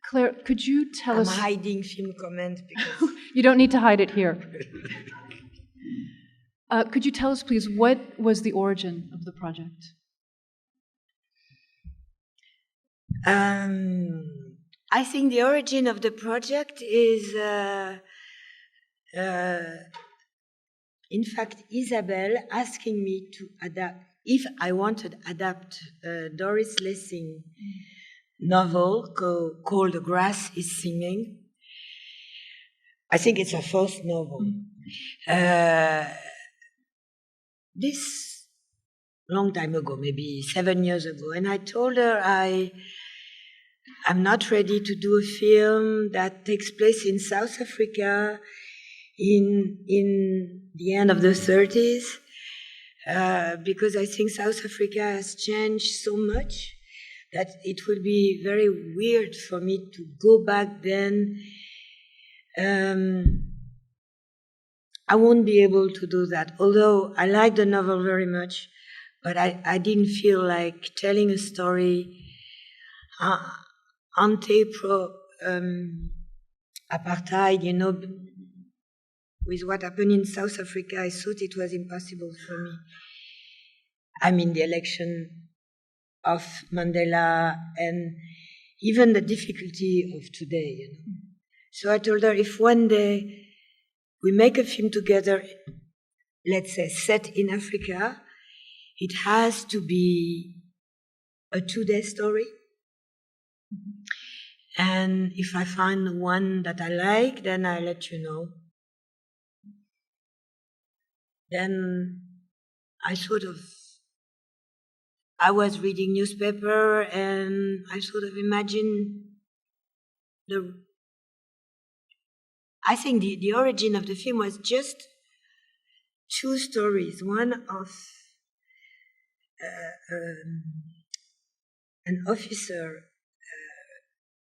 Claire, could you tell us... I'm hiding film comment because... You don't need to hide it here. Could you tell us, please, what was the origin of the project? I think the origin of the project is, in fact, Isabel asking me to adapt, if I wanted to adapt Doris Lessing novel called The Grass is Singing. I think it's her first novel. This long time ago, maybe 7 years ago, and I told her I'm not ready to do a film that takes place in South Africa in the end of the 30s, because I think South Africa has changed so much that it would be very weird for me to go back then. I won't be able to do that, although I like the novel very much, but I didn't feel like telling a story anti-apartheid, you know, with what happened in South Africa. I thought it was impossible for me. I mean, the election of Mandela and even the difficulty of today, you know. So I told her, if one day we make a film together, let's say set in Africa, it has to be a 2-day story. And if I find one that I like, then I'll let you know. Then I was reading newspaper and I sort of imagined I think the origin of the film was just 2 stories. One of an officer,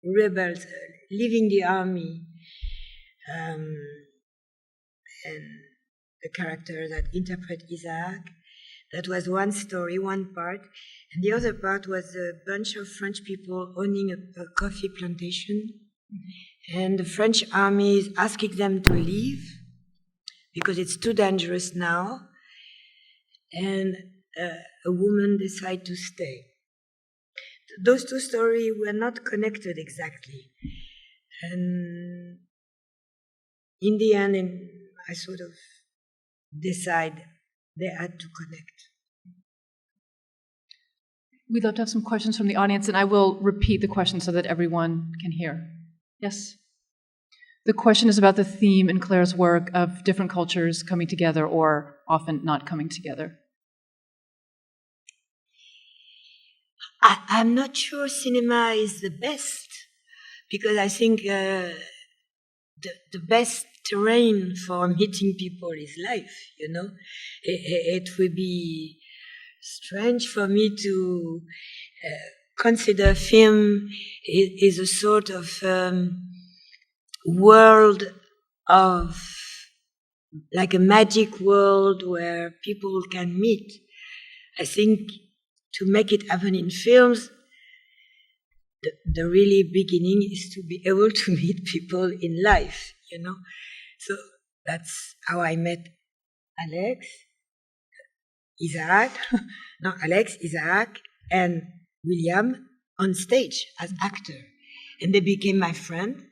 rebels, leaving the army, and the character that interpret Isaach. That was one story, one part. And the other part was a bunch of French people owning a coffee plantation. And the French army is asking them to leave because it's too dangerous now. And a woman decided to stay. Those 2 stories were not connected exactly. And in the end, I sort of decided they had to connect. We'd love to have some questions from the audience, and I will repeat the question so that everyone can hear. Yes? The question is about the theme in Claire's work of different cultures coming together or often not coming together. I'm not sure cinema is the best, because I think the best terrain for meeting people is life, you know. It would be strange for me to consider film is a sort of world of, like a magic world where people can meet. I think to make it happen in films, the really beginning is to be able to meet people in life, you know. So that's how I met Alex, Isaach, and William on stage as actor. And they became my friend.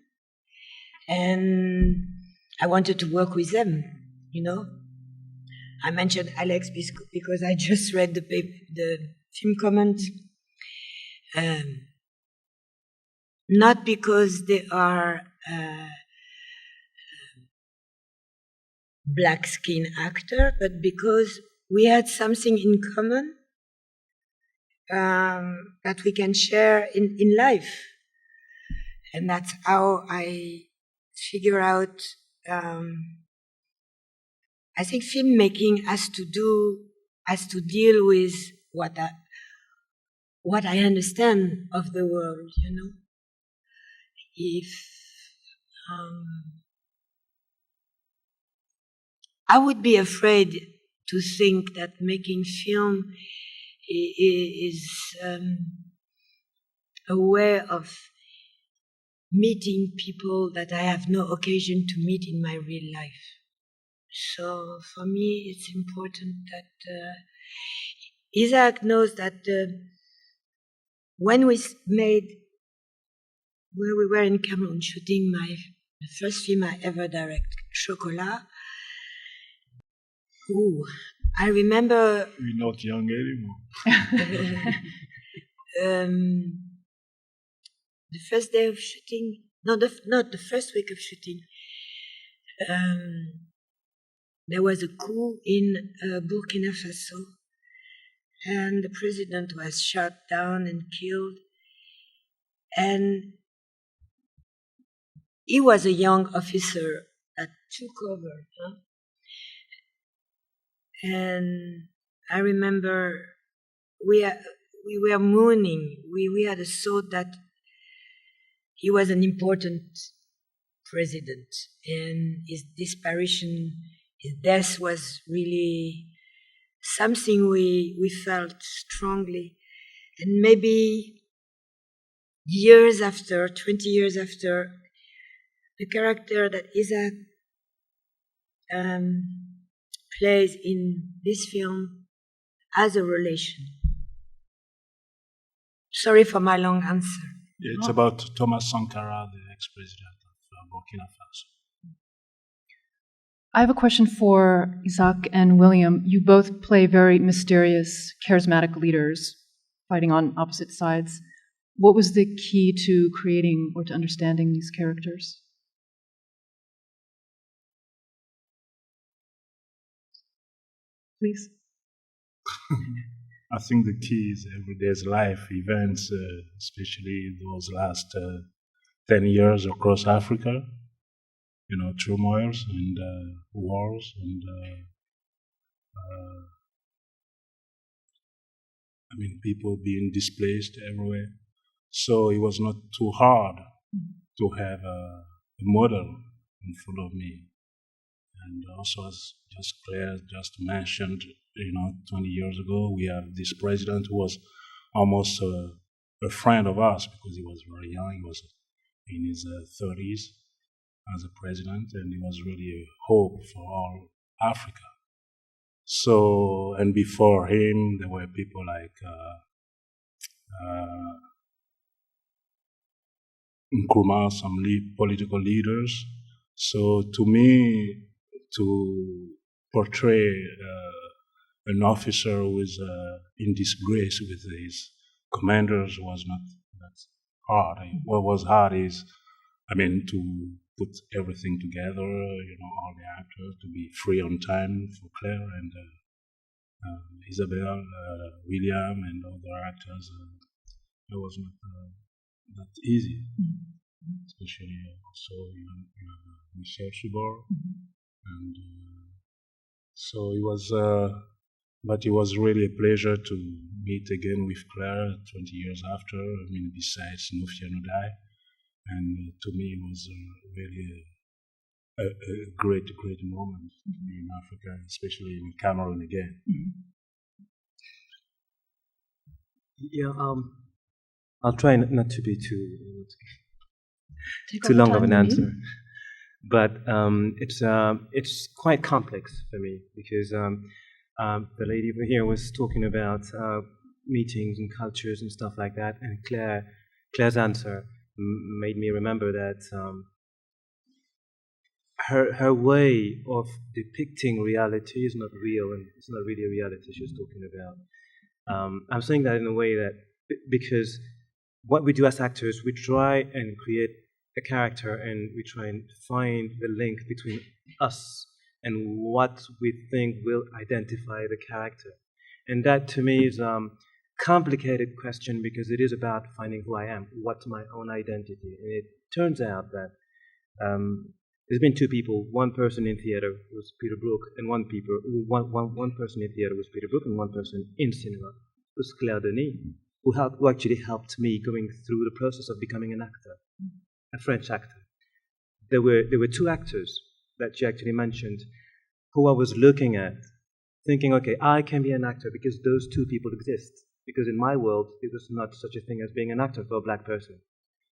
And I wanted to work with them, you know. I mentioned Alex because I just read the film comment. Not because they are black skin actor, but because we had something in common that we can share in life. And that's how I figure out, I think filmmaking has to deal with what I understand of the world, you know. If I would be afraid to think that making film is a way of meeting people that I have no occasion to meet in my real life. So for me, it's important that Isaach knows that when we were in Cameroon shooting the first film I ever directed, Chocolat. Ooh, I remember. You're not young anymore. The first day of shooting, not the first week of shooting, there was a coup in Burkina Faso, and the president was shot down and killed. And he was a young officer that took over. Huh? And I remember we were mourning. We had a thought that he was an important president, and his disparition, his death was really something we felt strongly. And maybe years after, 20 years after, the character that Isaach plays in this film has a relation. Sorry for my long answer. It's about Thomas Sankara, the ex-president of Burkina Faso. I have a question for Isaach and William. You both play very mysterious, charismatic leaders fighting on opposite sides. What was the key to creating or to understanding these characters? Please. I think the key is everyday's life events, especially those last 10 years across Africa. Turmoils and wars and people being displaced everywhere. So it was not too hard to have a model in front of me. And also, as Claire just mentioned, 20 years ago, we had this president who was almost a friend of ours because he was very young. He was in his 30s as a president, and he was really a hope for all Africa. So, and before him, there were people like Nkrumah, some political leaders. So to me, to portray an officer who is in disgrace with his commanders was not that hard. What was hard is, to put everything together, all the actors, to be free on time for Claire and Isabel, William, and other actors. It was not that easy, especially also you have Michel Chibor, and so it was. But it was really a pleasure to meet again with Claire 20 years after. Besides Nufia Nodai, and to me it was really a great moment to be in Africa, especially in Cameroon again. Yeah, I'll try not to be too long of an answer, but it's quite complex for me because the lady over here was talking about meetings and cultures and stuff like that, and Claire's answer made me remember that her way of depicting reality is not real, and it's not really a reality she was talking about. I'm saying that in a way that because what we do as actors, we try and create a character, and we try and find the link between us and what we think will identify the character. And that to me is a complicated question because it is about finding who I am, what's my own identity. And it turns out that there's been two people, one person in theater was Peter Brook, and one person in theater was Peter Brook, and one person in cinema was Claire Denis, who actually helped me going through the process of becoming an actor, a French actor. There were two actors that she actually mentioned, who I was looking at, thinking, okay, I can be an actor because those two people exist. Because in my world, it was not such a thing as being an actor for a black person.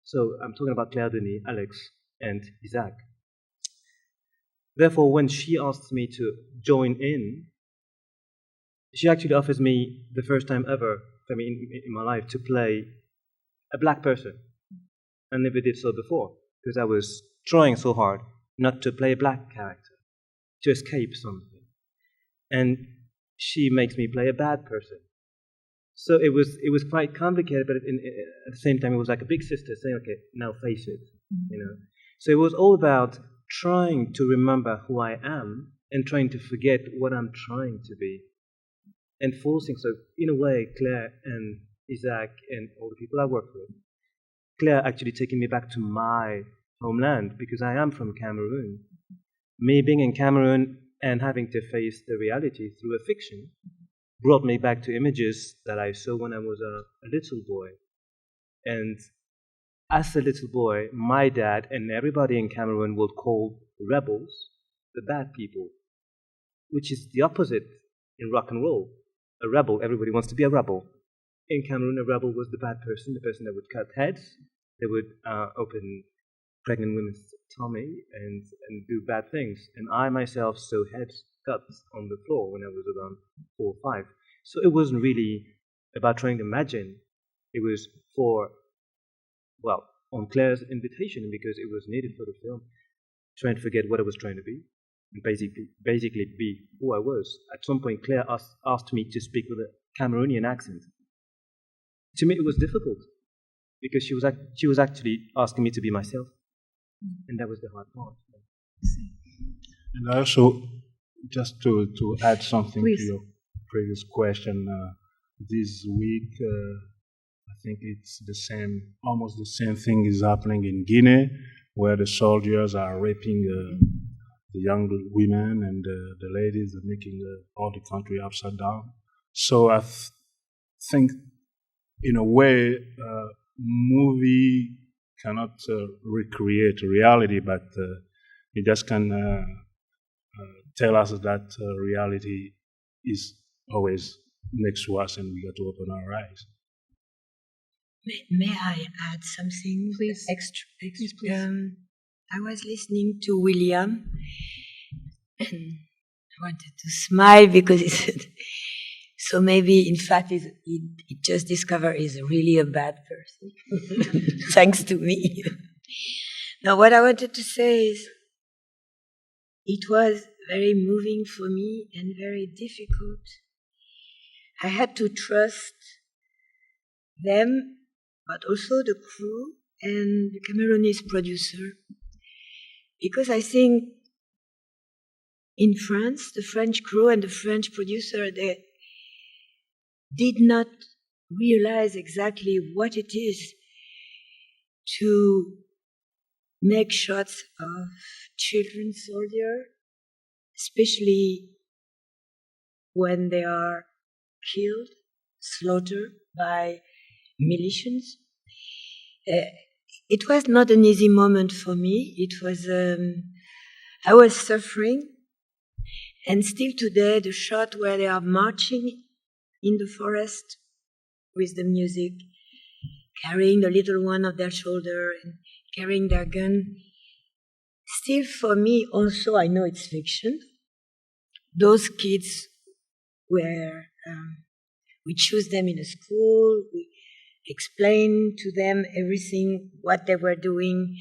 So I'm talking about Claire Denis, Alex, and Isaach. Therefore, when she asks me to join in, she actually offers me the first time ever for me in my life to play a black person. I never did so before because I was trying so hard not to play a black character, to escape something. And she makes me play a bad person. So it was quite complicated, but at the same time, it was like a big sister saying, "Okay, now face it," you know. So it was all about trying to remember who I am and trying to forget what I'm trying to be, and forcing. So in a way, Claire and Isaach and all the people I work with, Claire actually taking me back to my homeland because I am from Cameroon. Me being in Cameroon and having to face the reality through a fiction brought me back to images that I saw when I was a little boy. And as a little boy, my dad and everybody in Cameroon would call rebels the bad people, which is the opposite in rock and roll. A rebel, everybody wants to be a rebel. In Cameroon, a rebel was the bad person, the person that would cut heads, they would open pregnant women's tummy and do bad things. And I myself saw heads cut on the floor when I was around 4 or 5. So it wasn't really about trying to imagine. It was on Claire's invitation, because it was needed for the film, trying to forget what I was trying to be, and basically be who I was. At some point, Claire asked me to speak with a Cameroonian accent. To me, it was difficult, because she was actually asking me to be myself, and that was the hard part. And also, just to add something Please. to your previous question, this week, I think it's almost the same thing is happening in Guinea, where the soldiers are raping the young women and the ladies, are making all the country upside down. So I think, in a way, movie cannot recreate reality, but it just can tell us that reality is always next to us, and we got to open our eyes. May I add something? Please. Extra. Please. I was listening to William, and I wanted to smile because he said, so maybe, in fact, he just discovered he's really a bad person, thanks to me. Now, what I wanted to say is, it was very moving for me and very difficult. I had to trust them, but also the crew and the Cameroonese producer, because I think in France, the French crew and the French producer, they did not realize exactly what it is to make shots of children soldiers, especially when they are killed, slaughtered by militias. It was not an easy moment for me. It was, I was suffering. And still today, the shot where they are marching in the forest with the music, carrying the little one on their shoulder and carrying their gun, still for me also, I know it's fiction. Those kids were, we choose them in a school, we explain to them everything, what they were doing.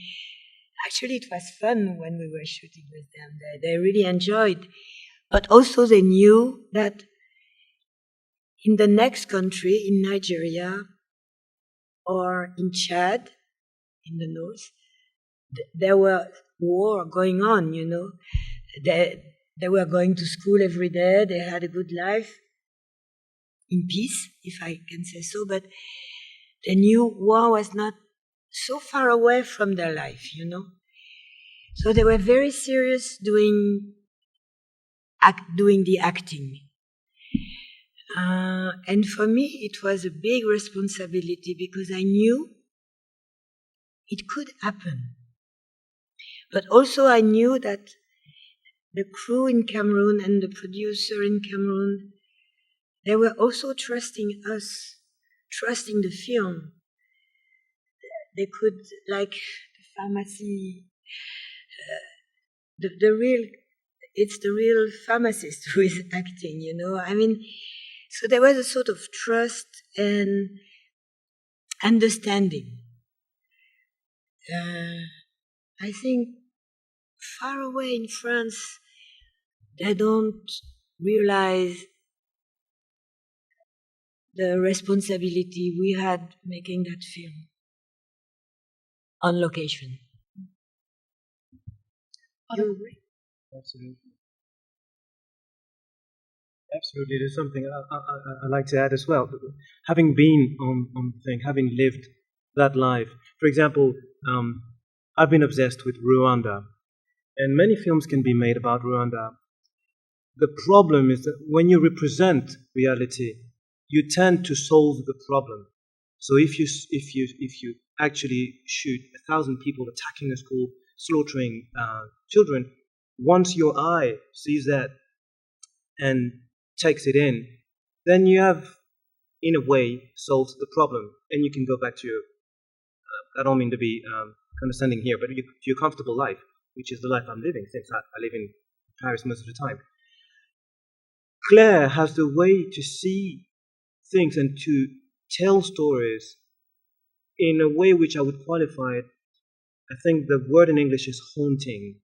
Actually, it was fun when we were shooting with them. They really enjoyed. But also they knew that in the next country, in Nigeria or in Chad, in the north, there were war going on, you know. They were going to school every day. They had a good life, in peace, if I can say so. But they knew war was not so far away from their life, you know. So they were very serious doing the acting. And for me, it was a big responsibility because I knew it could happen. But also I knew that the crew in Cameroon and the producer in Cameroon, they were also trusting us, trusting the film. they could, like the pharmacy, it's the real pharmacist who is acting, you know. I mean, so there was a sort of trust and understanding. I think far away in France, they don't realize the responsibility we had making that film on location. You agree? Absolutely. Absolutely. There's something I'd like to add as well. Having been on the thing, having lived that life. For example, I've been obsessed with Rwanda, and many films can be made about Rwanda. The problem is that when you represent reality, you tend to solve the problem. So if you actually shoot 1,000 people attacking a school, slaughtering children, once your eye sees that and takes it in, then you have, in a way, solved the problem, and you can go back to your, I don't mean to be condescending here, but to your comfortable life, which is the life I'm living, since I live in Paris most of the time. Claire has the way to see things and to tell stories in a way which I would qualify it. I think the word in English is haunting.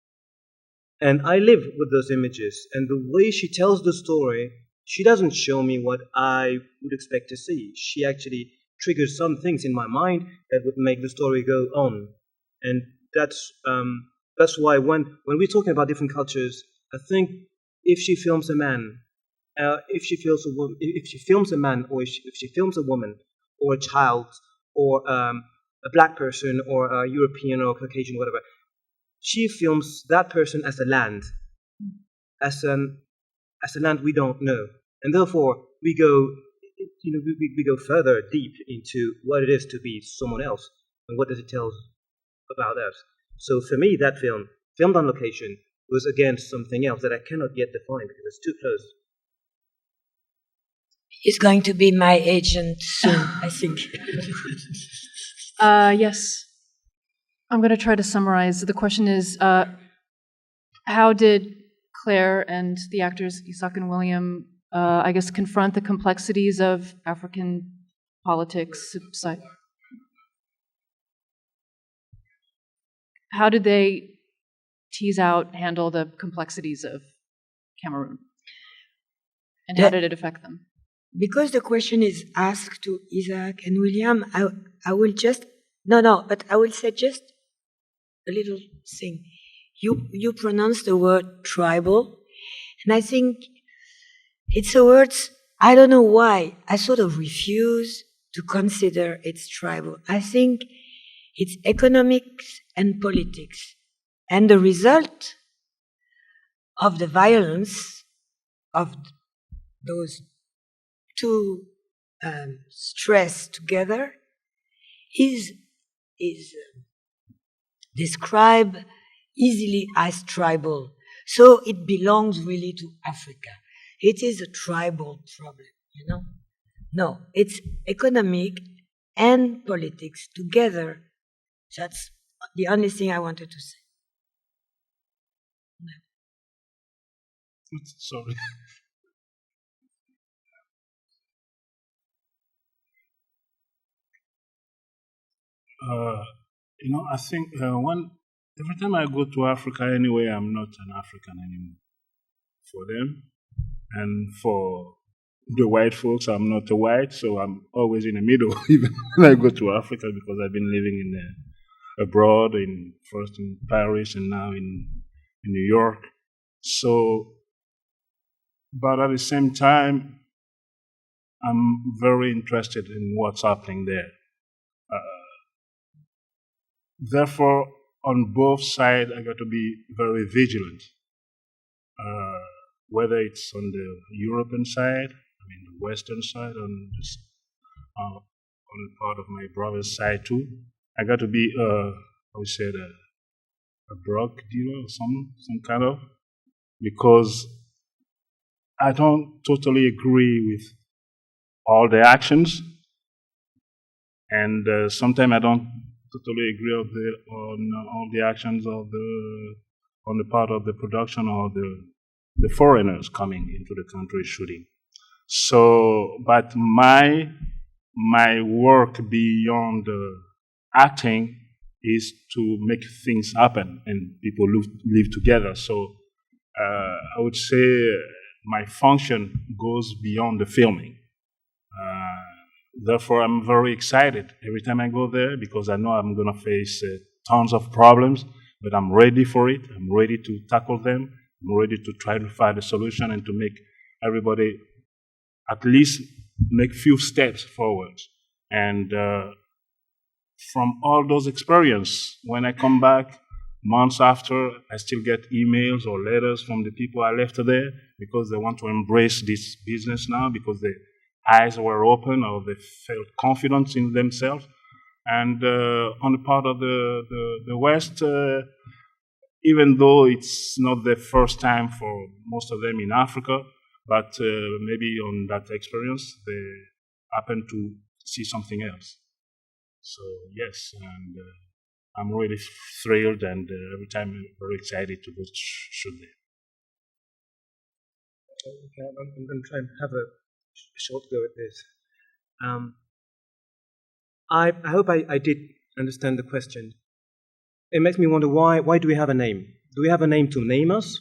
And I live with those images, and the way she tells the story, she doesn't show me what I would expect to see. She actually triggers some things in my mind that would make the story go on. And that's why when we're talking about different cultures, I think if she films a man, if she films a man, or if she films a woman, or a child, or a black person, or a European or Caucasian, whatever, she films that person as a land, as a land we don't know, and therefore we go, we go further deep into what it is to be someone else, and what does it tell about us. So for me, that film, filmed on location, was again something else that I cannot yet define because it's too close. He's going to be my agent soon, I think. Yes. I'm going to try to summarize. The question is, how did Claire and the actors Isaach and William, I guess, confront the complexities of African politics? How did they handle the complexities of Cameroon? And how did it affect them? Because the question is asked to Isaach and William, I will just, but I will say just a little thing. You pronounce the word tribal, and I think it's a word, I don't know why, I sort of refuse to consider it's tribal. I think it's economics and politics. And the result of the violence of those two stress together is described easily as tribal. So it belongs really to Africa. It is a tribal problem, you know? No, it's economic and politics together. That's the only thing I wanted to say. Sorry. I think every time I go to Africa anyway, I'm not an African anymore. For them, and for the white folks, I'm not a white, so I'm always in the middle, even when I go to Africa, because I've been living abroad, first in Paris and now in New York. So, but at the same time, I'm very interested in what's happening there. Therefore, on both sides, I got to be very vigilant. Whether it's on the European side, the Western side, on the part of my brother's side too, I got to be, a drug dealer or some kind of, because I don't totally agree with all the actions, and sometimes I don't totally agree on all the actions of on the part of the production or the foreigners coming into the country shooting. So, but my work beyond acting is to make things happen and people live together. So I would say my function goes beyond the filming. Therefore, I'm very excited every time I go there because I know I'm going to face tons of problems, but I'm ready for it. I'm ready to tackle them. I'm ready to try to find a solution and to make everybody at least make few steps forward. And from all those experiences, when I come back months after, I still get emails or letters from the people I left there because they want to embrace this business now because their eyes were open or they felt confidence in themselves. And on the part of the West, even though it's not the first time for most of them in Africa, but maybe on that experience, they happen to see something else. So yes, and I'm really thrilled and every time I'm very excited to go shoot there. Okay, I'm going to try and have a short go at this. I hope I did understand the question. It makes me wonder why do we have a name? Do we have a name to name us?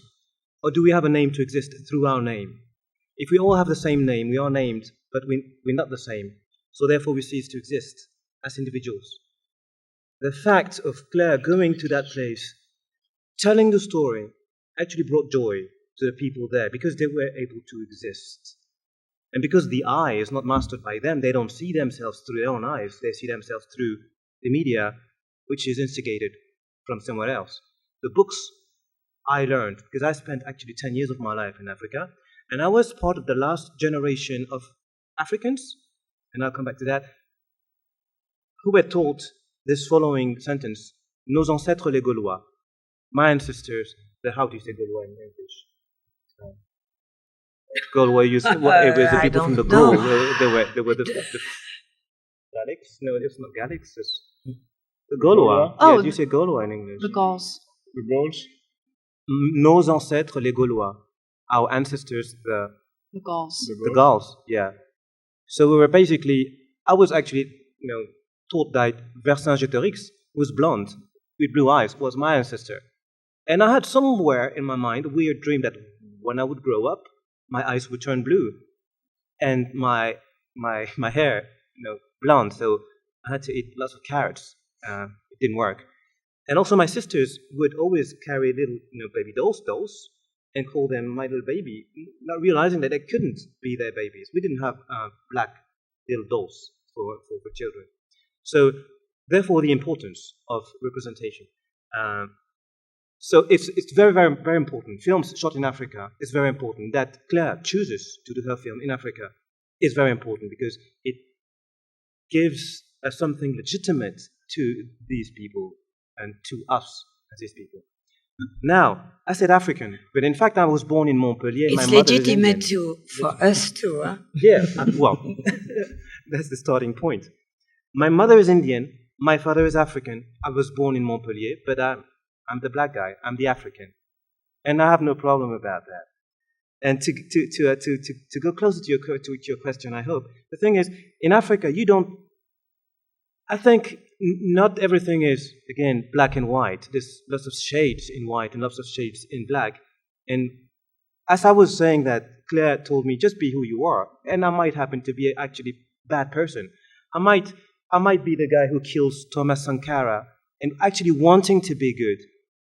Or do we have a name to exist through our name? If we all have the same name, we are named, but we're not the same. So therefore we cease to exist as individuals. The fact of Claire going to that place, telling the story, actually brought joy to the people there because they were able to exist. And because the eye is not mastered by them, they don't see themselves through their own eyes. They see themselves through the media, which is instigated from somewhere else. The books I learned, because I spent actually 10 years of my life in Africa, and I was part of the last generation of Africans, and I'll come back to that, who were taught this following sentence, nos ancêtres les Gaulois, my ancestors, how do you say Gaulois in English? Gaulois, it was the people from the Gaul. They were the Gallics? No, it's not Gallics. It's the Gaulois. Oh, yeah, you say Gaulois in English. The Gauls. The Gauls? Nos ancêtres les Gaulois. Our ancestors, the Gauls. The Gauls, yeah. So we were basically, I was actually, taught that Vercingétorix, who was blonde, with blue eyes, was my ancestor. And I had somewhere in my mind a weird dream that when I would grow up, my eyes would turn blue. And my hair, blonde, so I had to eat lots of carrots. It didn't work. And also my sisters would always carry little, baby dolls, and call them my little baby, not realizing that they couldn't be their babies. We didn't have black little dolls for children. So, therefore, the importance of representation. So it's very, very, very important. Films shot in Africa is very important. That Claire chooses to do her film in Africa is very important because it gives something legitimate to these people and to us as these people. Now, I said African, but in fact I was born in Montpellier. It's legitimate for us too, huh? Yeah, well, that's the starting point. My mother is Indian, my father is African. I was born in Montpellier, but I'm the black guy, I'm the African. And I have no problem about that. And to go closer to your question, I hope, the thing is, in Africa, I think not everything is, again, black and white. There's lots of shades in white and lots of shades in black. And as I was saying that, Claire told me, just be who you are. And I might happen to be actually a bad person. I might be the guy who kills Thomas Sankara and actually wanting to be good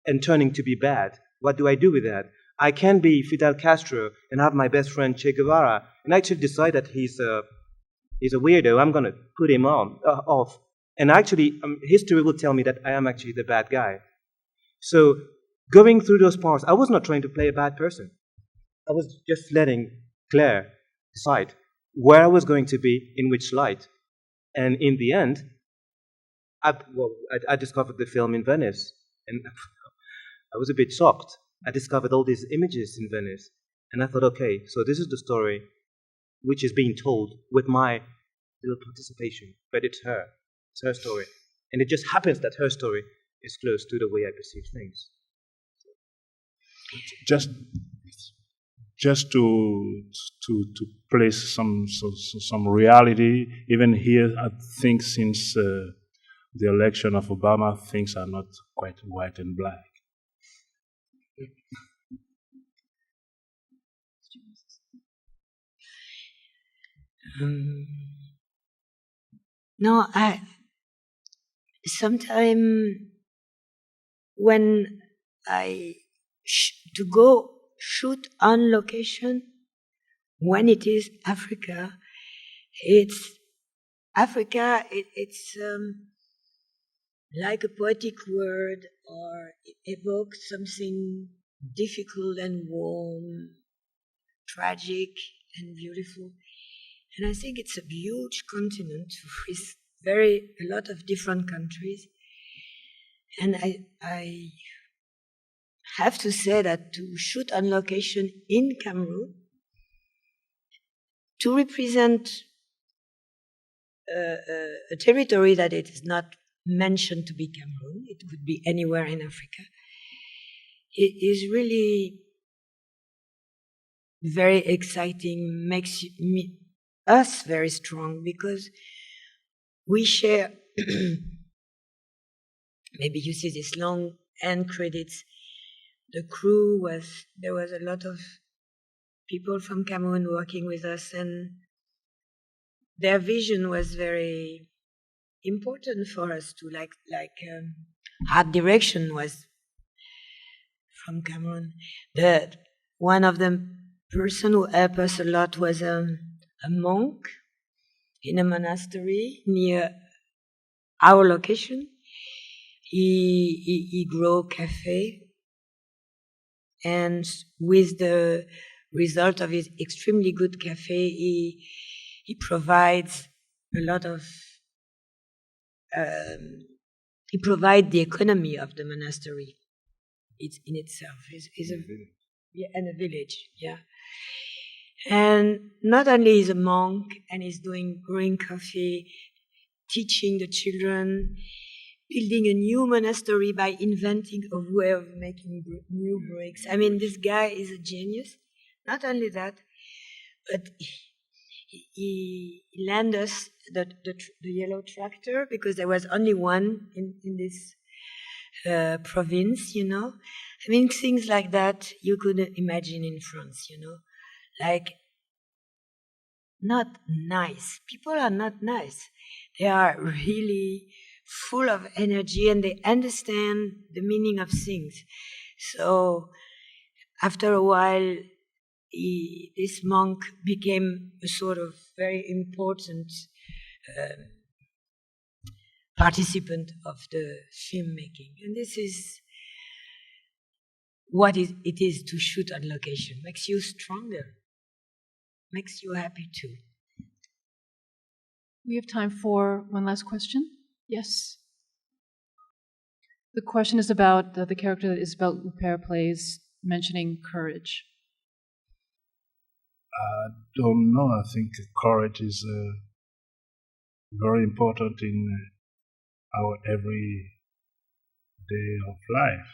and turning to be bad. What do I do with that? I can be Fidel Castro and have my best friend Che Guevara and actually decide that he's a weirdo. I'm going to put him off. And actually, history will tell me that I am actually the bad guy. So, going through those parts, I was not trying to play a bad person. I was just letting Claire decide where I was going to be, in which light. And in the end, I discovered the film in Venice. And I was a bit shocked. I discovered all these images in Venice. And I thought, okay, so this is the story which is being told with my little participation. But it's her. It's her story. And it just happens that her story is close to the way I perceive things. Just to place some reality, even here, I think since the election of Obama, things are not quite white and black. No, sometimes when I to go shoot on location, when it is Africa, it's like a poetic word, or it evokes something difficult and warm, tragic and beautiful. And I think it's a huge continent with a lot of different countries. And I have to say that to shoot on location in Cameroon, to represent a territory that it is not mentioned to be Cameroon, it could be anywhere in Africa, it is really very exciting, makes us very strong, because we share, maybe you see this long end credits, there was a lot of people from Cameroon working with us, and their vision was very important for us too, like art direction was from Cameroon. One of the person who helped us a lot was a monk in a monastery near our location. He grow cafe, and with the result of his extremely good cafe, he provides a lot of he provides the economy of the monastery. It's in itself is a village, yeah. And not only is a monk and he's doing growing coffee, teaching the children, building a new monastery by inventing a way of making new bricks. I mean, this guy is a genius. Not only that, but he lent us the yellow tractor, because there was only one in this province, you know. I mean, things like that you could imagine in France, you know. Like, not nice. People are not nice. They are really full of energy, and they understand the meaning of things. So after a while, this monk became a sort of very important participant of the filmmaking. And this is what it is to shoot on location. Makes you stronger. Makes you happy too. We have time for one last question. Yes. The question is about the character that Isabelle Huppert plays, mentioning courage. I don't know. I think courage is very important in our every day of life.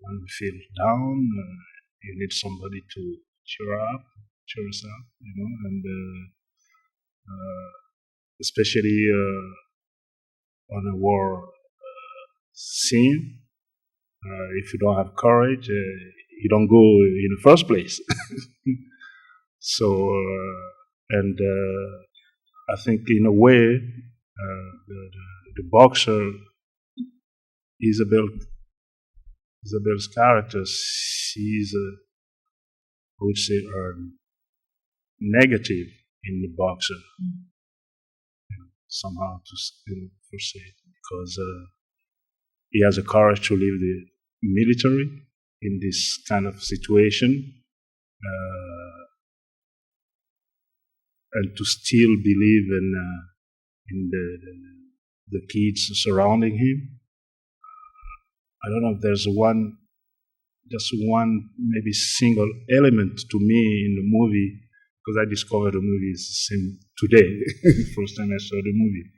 When we feel down, you need somebody to cheer us up, you know, and especially on a war scene, if you don't have courage, you don't go in the first place. So, and I think in a way, the boxer, Isabelle's character sees, I would say, negative in the boxer, somehow to foresee it, because he has the courage to leave the military in this kind of situation, and to still believe in the kids surrounding him. I don't know if there's just one maybe single element to me in the movie, because I discovered the movie is the same today, first time I saw the movie.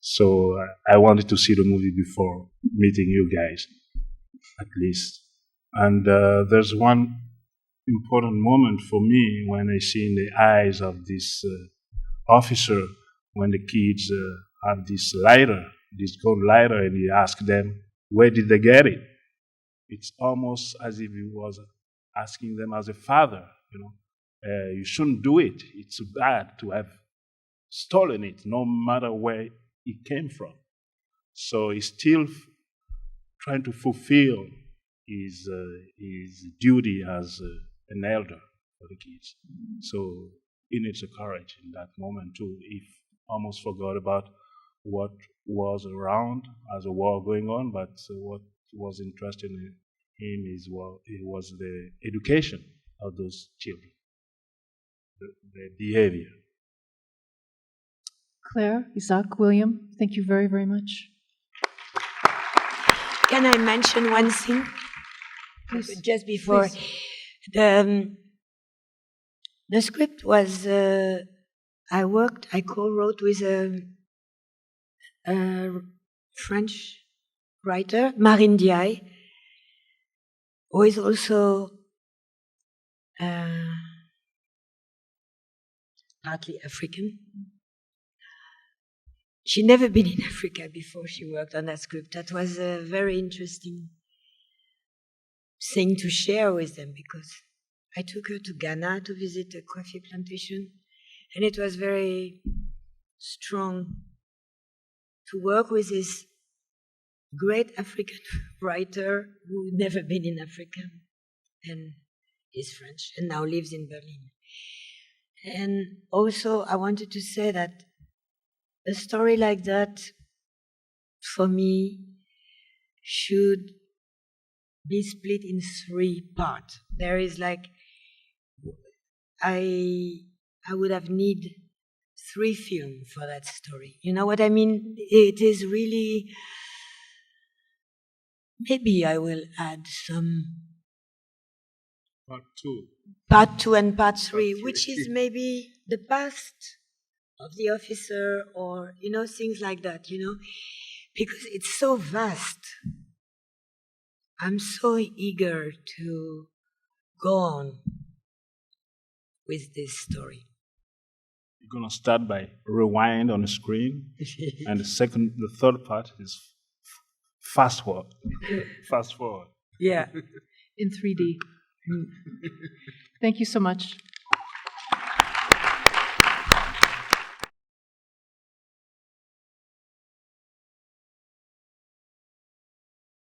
So I wanted to see the movie before meeting you guys, at least. And there's one important moment for me when I see in the eyes of this officer when the kids have this lighter, this gold lighter, and he asks them, where did they get it? It's almost as if he was asking them as a father, you shouldn't do it. It's bad to have stolen it, no matter where it came from. So he's still trying to fulfill his duty as an elder for the kids. So he needs a courage in that moment too. He almost forgot about what was around as a war going on, but what was interested in him it was the education of those children, the behavior. Claire, Isaach, William, thank you very, very much. Can I mention one thing? Please. Just before. Please. The script was, I co-wrote with a French writer, Marine Diaye, who is also partly African. She'd never been in Africa before she worked on that script. That was a very interesting thing to share with them, because I took her to Ghana to visit a coffee plantation, and it was very strong to work with this great African writer who'd never been in Africa and is French and now lives in Berlin. And also I wanted to say that a story like that, for me, should be split in 3 parts. There is I would have need 3 films for that story. You know what I mean? It is really, maybe I will add some Part 2 and Part 3, which is maybe the past of the officer, or, things like that, because it's so vast. I'm so eager to go on with this story. You're going to start by rewind on the screen, and the third part is fast forward. Fast forward. Yeah. In 3D. Thank you so much.